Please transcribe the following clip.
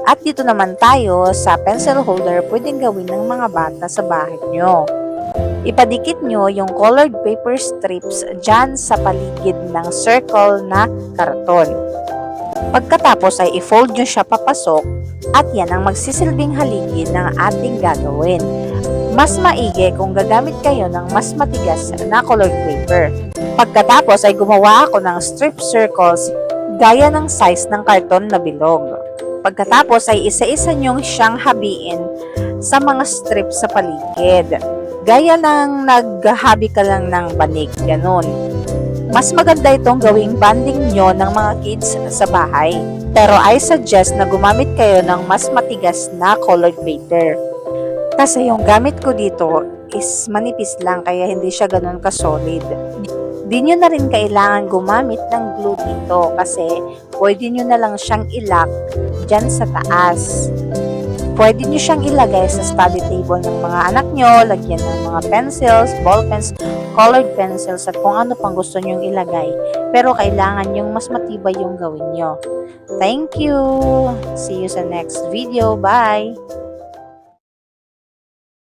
At dito naman tayo sa pencil holder, pwedeng gawin ng mga bata sa bahay nyo. Ipadikit nyo yung colored paper strips dyan sa paligid ng circle na karton. Pagkatapos ay i-fold nyo siya papasok at yan ang magsisilbing haligi ng ating gagawin. Mas maigi kung gagamit kayo ng mas matigas na colored paper. Pagkatapos ay gumawa ako ng strip circles gaya ng size ng karton na bilog. Pagkatapos ay isa-isa nyong siyang habiin sa mga strips sa paligid. Gaya ng naghahabi ka lang ng banig, ganun. Mas maganda itong gawing banding nyo ng mga kids sa bahay. Pero I suggest na gumamit kayo ng mas matigas na colored paper. Kasi yung gamit ko dito is manipis lang kaya hindi siya ganun ka-solid. Di nyo na rin kailangan gumamit ng glue dito kasi pwede nyo na lang siyang ilock dyan sa taas. Pwede nyo siyang ilagay sa study table ng mga anak nyo, lagyan ng mga pencils, ball pens, colored pencils at kung ano pang gusto nyong ilagay. Pero kailangan yung mas matibay yung gawin nyo. Thank you! See you sa next video. Bye!